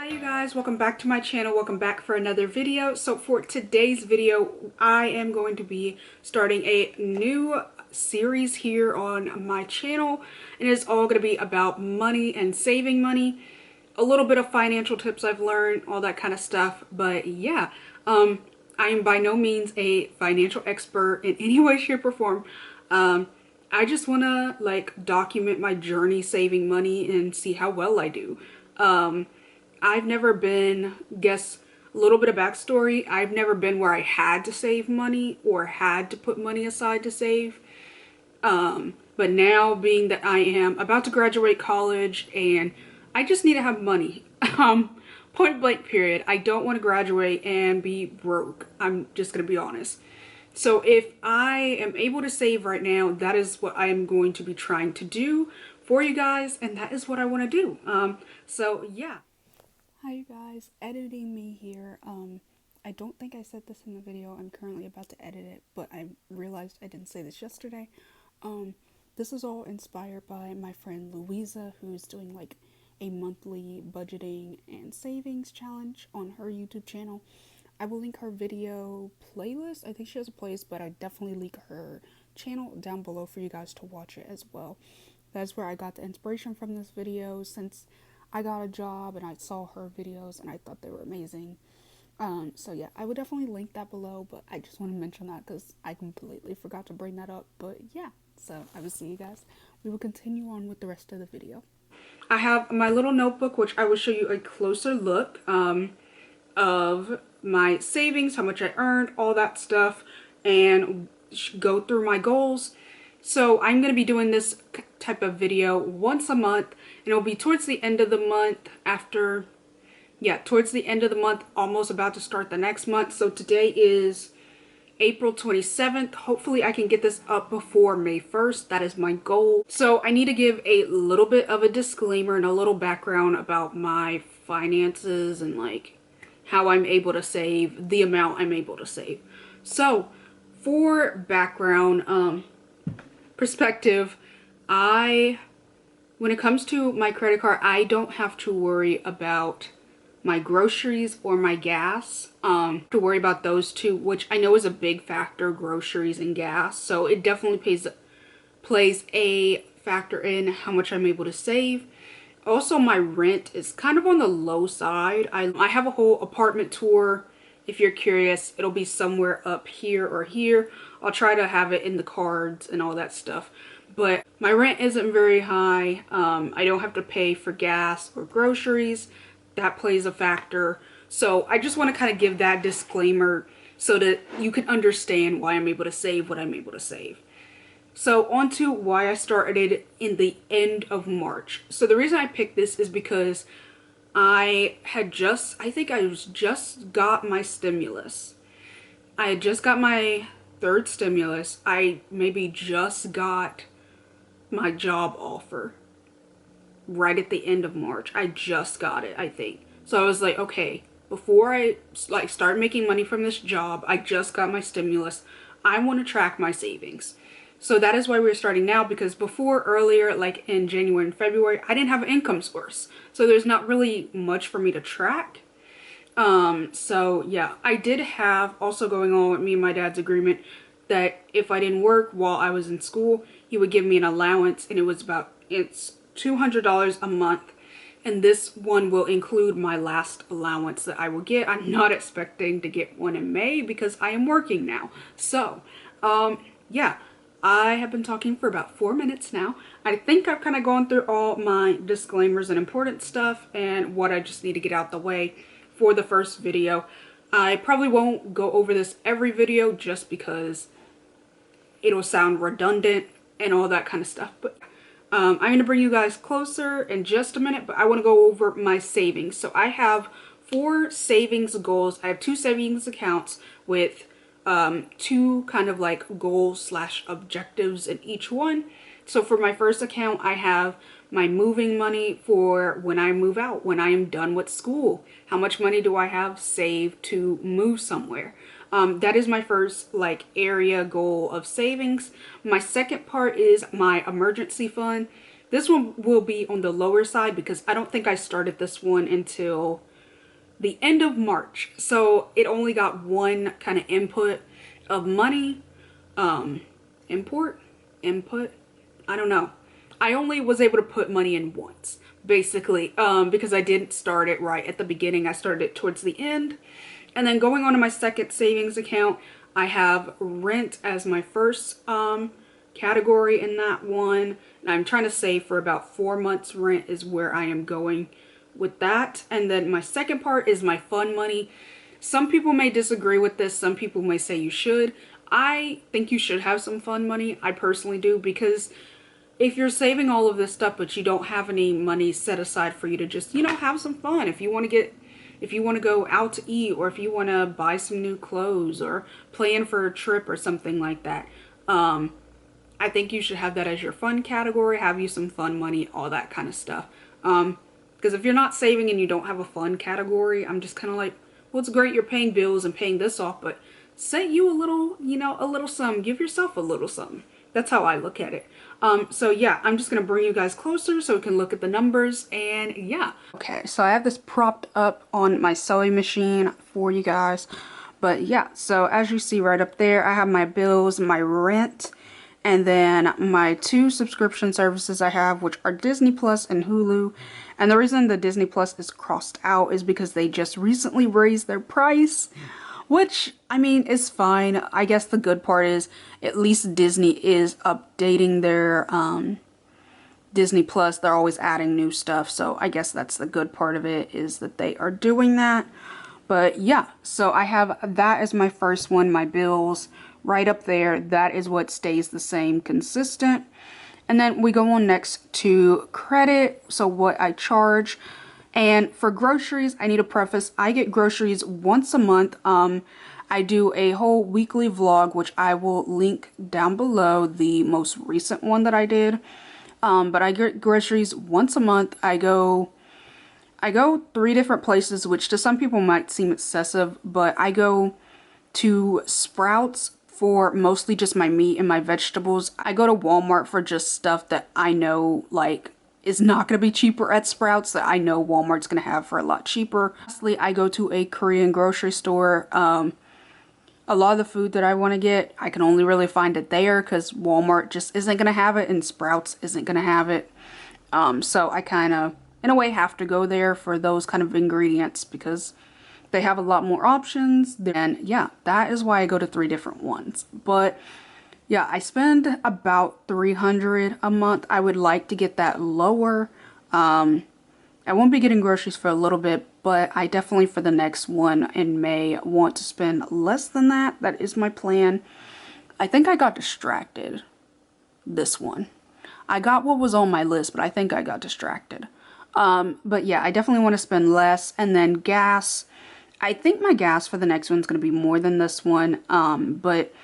Hi you guys, welcome back to my channel. Welcome back for another video. So for today's video, I am going to be starting a new series here on my channel, and it's all going to be about money and saving money, a little bit of financial tips I've learned, all that kind of stuff. But yeah, I am by no means a financial expert in any way, shape, or form. I just want to document my journey saving money and see how well I do. I've never been, guess a little bit of backstory, I've never been where I had to save money or had to put money aside to save. But now, being that I am about to graduate college and I just need to have money, point blank period, I don't want to graduate and be broke. I'm just going to be honest. So if I am able to save right now, that is what I am going to be trying to do for you guys, and that is what I want to do. So yeah. Hi you guys, editing me here. I don't think I said this in the video. I'm currently about to edit it, but I realized I didn't say this yesterday. This is all inspired by my friend Louisa, who's doing like a monthly budgeting and savings challenge on her YouTube channel. I will link her video playlist. I think she has a playlist, but I definitely link her channel down below for you guys to watch it as well. That's where I got the inspiration from this video, since I got a job and I saw her videos and I thought they were amazing. So yeah, I would definitely link that below, but I just want to mention that because I completely forgot to bring that up. But yeah, so I will see you guys. We will continue on with the rest of the video. I have my little notebook, which I will show you a closer look of my savings, how much I earned, all that stuff, and go through my goals. So I'm going to be doing this type of video once a month, and it'll be towards the end of the month towards the end of the month, almost about to start the next month. So today is April 27th. Hopefully I can get this up before May 1st. That is my goal. So I need to give a little bit of a disclaimer and a little background about my finances and like how I'm able to save, the amount I'm able to save. So for background perspective, when it comes to my credit card, I don't have to worry about my groceries or my gas. To worry about those two, which I know is a big factor, groceries and gas. So it definitely plays a factor in how much I'm able to save. Also, my rent is kind of on the low side. I have a whole apartment tour. If you're curious, it'll be somewhere up here or here. I'll try to have it in the cards and all that stuff. But my rent isn't very high. I don't have to pay for gas or groceries. That plays a factor. So I just want to kind of give that disclaimer so that you can understand why I'm able to save what I'm able to save. So on to why I started in the end of March. So the reason I picked this is because I think I just got my stimulus. I had just got my third stimulus. I maybe just got my job offer right at the end of March. I just got it, I think. So I was like, okay, before I start making money from this job, I just got my stimulus. I want to track my savings. So that is why we're starting now, because before, earlier, like in January and February, I didn't have an income source. So there's not really much for me to track. So yeah, I did have also going on with me and my dad's agreement that if I didn't work while I was in school, he would give me an allowance, and it's $200 a month. And this one will include my last allowance that I will get. I'm not expecting to get one in May because I am working now. So, yeah, I have been talking for about 4 minutes now. I think I've kind of gone through all my disclaimers and important stuff and what I just need to get out the way for the first video. I probably won't go over this every video just because it'll sound redundant and all that kind of stuff. But I'm going to bring you guys closer in just a minute, but I want to go over my savings. So I have 4 savings goals. I have 2 savings accounts with 2 kind of like goals / objectives in each one. So for my first account, I have my moving money for when I move out, when I am done with school. How much money do I have saved to move somewhere? That is my first area goal of savings. My second part is my emergency fund. This one will be on the lower side because I don't think I started this one until the end of March. So it only got one kind of input of money. Input, I don't know. I only was able to put money in once, basically, because I didn't start it right at the beginning. I started it towards the end. And then going on to my second savings account, I have rent as my first category in that one. And I'm trying to save for about 4 months rent is where I am going with that. And then my second part is my fun money. Some people may disagree with this. Some people may say you should. I think you should have some fun money. I personally do, because if you're saving all of this stuff but you don't have any money set aside for you to just, you know, have some fun. If you want to go out to eat, or if you want to buy some new clothes or plan for a trip or something like that, I think you should have that as your fun category. Have you some fun money, all that kind of stuff. Because if you're not saving and you don't have a fun category, I'm just kind of like, well, it's great you're paying bills and paying this off, but set you a little, you know, a little something. Give yourself a little something. That's how I look at it. So yeah, I'm just going to bring you guys closer so we can look at the numbers, and yeah. Okay, so I have this propped up on my sewing machine for you guys. But yeah, so as you see right up there, I have my bills, my rent, and then my 2 subscription services I have, which are Disney Plus and Hulu. And the reason the Disney Plus is crossed out is because they just recently raised their price, which, I mean, is fine. I guess the good part is at least Disney is updating their Disney Plus. They're always adding new stuff, so I guess that's the good part of it, is that they are doing that. But yeah, so I have that as my first one, my bills right up there. That is what stays the same, consistent. And then we go on next to credit, so what I charge. And for groceries, I need to preface, I get groceries once a month. I do a whole weekly vlog, which I will link down below, the most recent one that I did. But I get groceries once a month. I go 3 different places, which to some people might seem excessive, but I go to Sprouts for mostly just my meat and my vegetables. I go to Walmart for just stuff that I know, like, is not going to be cheaper at Sprouts, that I know Walmart's going to have for a lot cheaper. Lastly, I go to a Korean grocery store. A lot of the food that I want to get, I can only really find it there because Walmart just isn't going to have it and Sprouts isn't going to have it. So I kind of, in a way, have to go there for those kind of ingredients because they have a lot more options. And yeah, that is why I go to 3 different ones. But yeah, I spend about $300 a month. I would like to get that lower. I won't be getting groceries for a little bit, but I definitely for the next one in May want to spend less than that. That is my plan. I think I got distracted this one. I got what was on my list, but I think I got distracted. But yeah, I definitely want to spend less. And then gas. I think my gas for the next one's going to be more than this one. But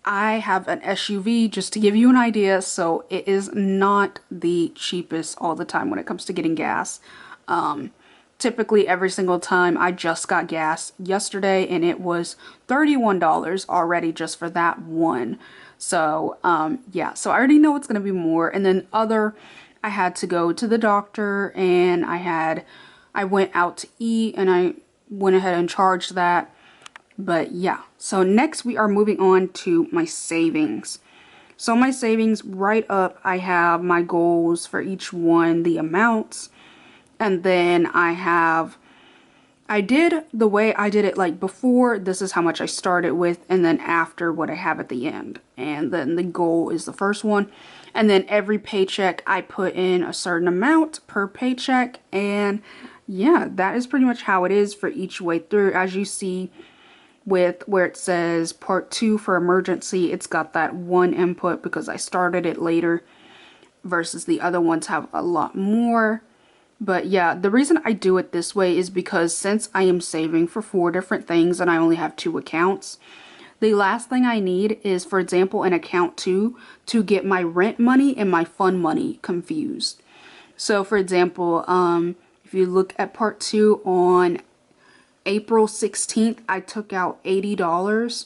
I have an SUV, just to give you an idea, so it is not the cheapest all the time when it comes to getting gas. Typically every single time. I just got gas yesterday and it was $31 already just for that one. So yeah, so I already know it's going to be more. And then I had to go to the doctor, and I went out to eat, and I went ahead and charged that. But yeah, so next we are moving on to my savings. So my savings, right up, I have my goals for each one, the amounts. And then I did the way I did it, like before, this is how much I started with, and then after what I have at the end. And then the goal is the first one. And then every paycheck I put in a certain amount per paycheck. And yeah, that is pretty much how it is for each way through. As you see with where it says part 2 for emergency, it's got that one input because I started it later versus the other ones have a lot more. But yeah, the reason I do it this way is because since I am saving for 4 different things and I only have 2 accounts, the last thing I need is, for example, an account 2 to get my rent money and my fun money confused. So for example, if you look at part 2 on April 16th, I took out $80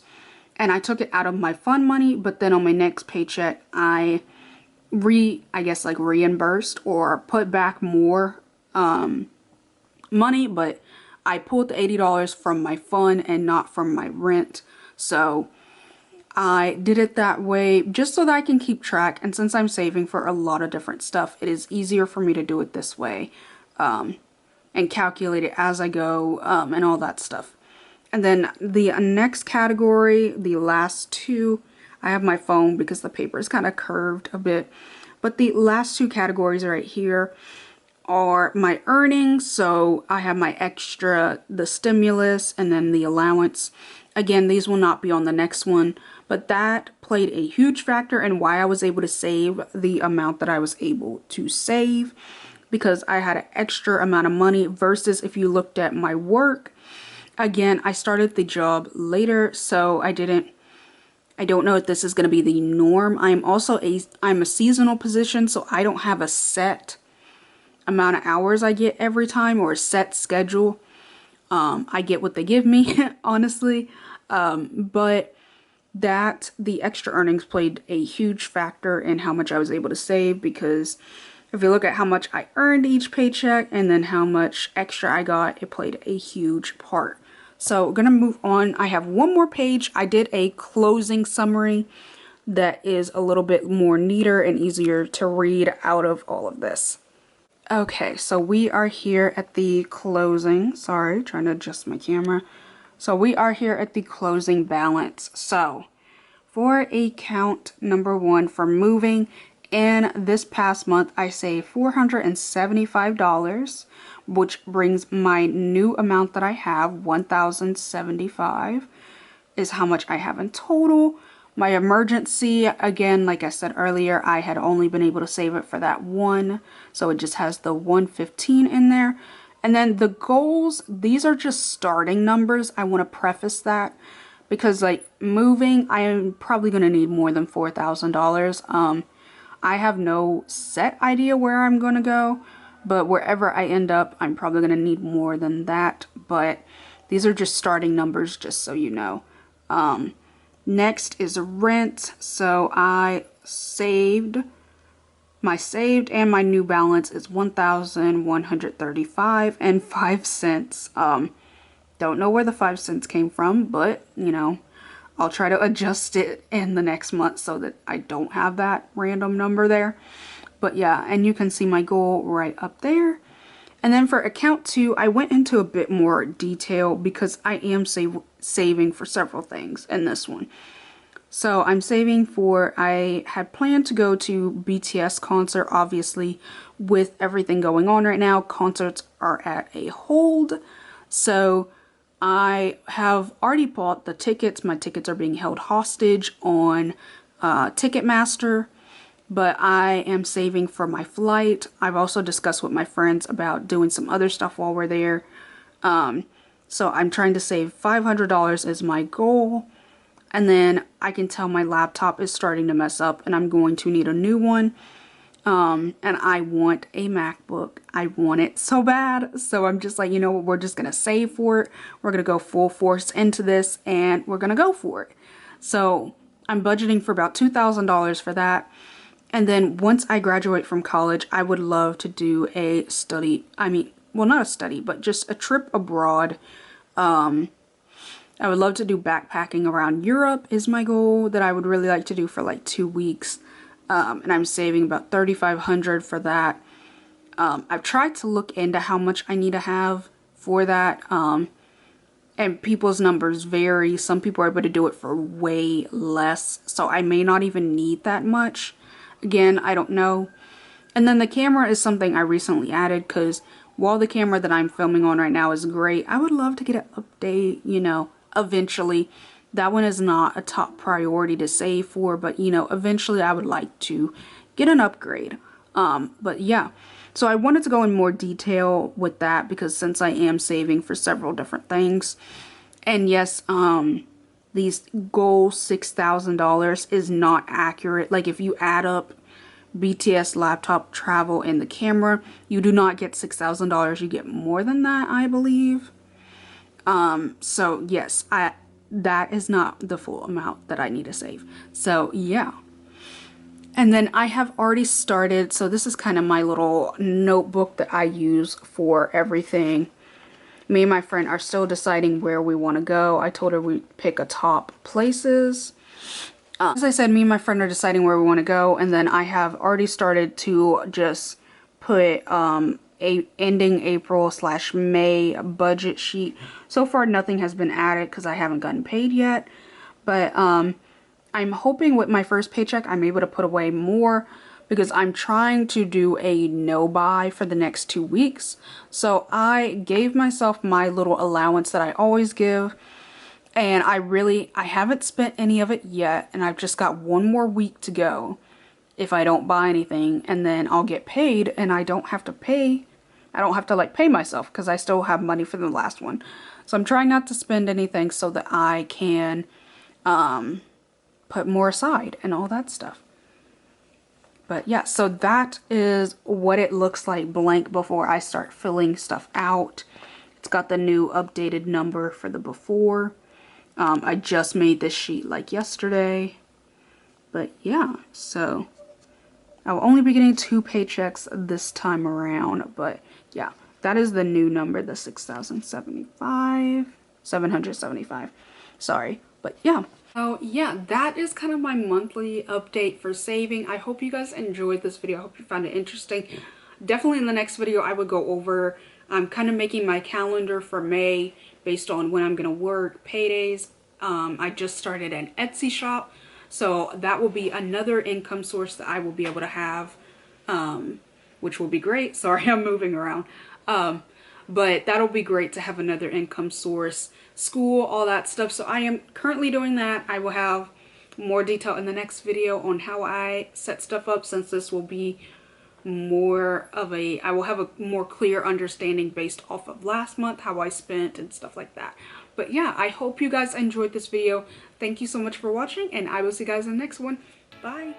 and I took it out of my fun money, but then on my next paycheck, I guess reimbursed or put back more money, but I pulled the $80 from my fund and not from my rent. So I did it that way just so that I can keep track. And since I'm saving for a lot of different stuff, it is easier for me to do it this way and calculate it as I go and all that stuff. And then the next category, the last two, I have my phone because the paper is kind of curved a bit. But the last two categories right here are my earnings. So I have my extra, the stimulus, and then the allowance. Again, these will not be on the next one, but that played a huge factor in why I was able to save the amount that I was able to save, because I had an extra amount of money versus if you looked at my work. Again, I started the job later, so I don't know if this is going to be the norm. I'm a seasonal position, so I don't have a set amount of hours I get every time or a set schedule. I get what they give me, honestly. But the extra earnings played a huge factor in how much I was able to save, because if you look at how much I earned each paycheck and then how much extra I got, it played a huge part. So we're gonna move on. I have one more page. I did a closing summary that is a little bit more neater and easier to read out of all of this. Okay, so we are here at the closing. Sorry, trying to adjust my camera. So we are here at the closing balance. So for account number one, for moving, in this past month, I saved $475, which brings my new amount that I have, $1,075, is how much I have in total. My emergency, again, like I said earlier, I had only been able to save it for that one, so it just has the 115 in there. And then the goals, these are just starting numbers. I want to preface that because, like, moving, I am probably going to need more than $4,000. I have no set idea where I'm going to go, but wherever I end up, I'm probably going to need more than that. But these are just starting numbers, just so you know. Next is rent. So I saved and my new balance is $1,135.05. Don't know where the 5 cents came from, but you know, I'll try to adjust it in the next month so that I don't have that random number there. But yeah, and you can see my goal right up there. And then for account two, I went into a bit more detail because I am saving for several things in this one. So I'm saving for, I had planned to go to BTS concert. Obviously, with everything going on right now, concerts are at a hold. So I have already bought the tickets. My tickets are being held hostage on Ticketmaster. But I am saving for my flight. I've also discussed with my friends about doing some other stuff while we're there. So I'm trying to save $500 as my goal. And then I can tell my laptop is starting to mess up and I'm going to need a new one. And I want a MacBook. I want it so bad. So I'm just like, you know what, we're just going to save for it. We're going to go full force into this and we're going to go for it. So I'm budgeting for about $2,000 for that. And then once I graduate from college, I would love to do a study. I mean, well, not a study, but just a trip abroad. I would love to do backpacking around Europe is my goal that I would really like to do for like 2 weeks. And I'm saving about $3,500 for that. I've tried to look into how much I need to have for that. And people's numbers vary. Some people are able to do it for way less. So I may not even need that much. Again, I don't know. And then the camera is something I recently added because while the camera that I'm filming on right now is great, I would love to get an update, you know, eventually. That one is not a top priority to save for, but you know, eventually I would like to get an upgrade. But yeah, so I wanted to go in more detail with that because since I am saving for several different things, and yes, these goal $6,000 is not accurate. Like if you add up BTS, laptop, travel, and the camera, you do not get $6,000. You get more than that, I believe. So yes, that is not the full amount that I need to save. So yeah. And then I have already started, so this is kind of my little notebook that I use for everything. Me and my friend are still deciding where we want to go. I told her we'd pick a top places. As I said, me and my friend are deciding where we want to go, and then I have already started to just put a ending April/May budget sheet. So far nothing has been added because I haven't gotten paid yet, but I'm hoping with my first paycheck I'm able to put away more, because I'm trying to do a no buy for the next 2 weeks. So I gave myself my little allowance that I always give, and I haven't spent any of it yet, and I've just got 1 more week to go if I don't buy anything, and then I'll get paid and I don't have to pay like pay myself because I still have money for the last one. So I'm trying not to spend anything so that I can put more aside and all that stuff. But yeah, so that is what it looks like blank before I start filling stuff out. It's got the new updated number for the before. I just made this sheet like yesterday. But yeah, so I will only be getting 2 paychecks this time around. But yeah, that is the new number, the 775. Sorry, but yeah. Oh yeah, that is kind of my monthly update for saving. I hope you guys enjoyed this video. I hope you found it interesting. Definitely in the next video I would go over, I'm kind of making my calendar for May based on when I'm going to work, paydays. I just started an Etsy shop, so that will be another income source that I will be able to have, which will be great. Sorry, I'm moving around. But that'll be great to have another income source, school, all that stuff. So I am currently doing that. I will have more detail in the next video on how I set stuff up, since this will be more of I will have a more clear understanding based off of last month, how I spent and stuff like that. But yeah, I hope you guys enjoyed this video. Thank you so much for watching, and I will see you guys in the next one. Bye.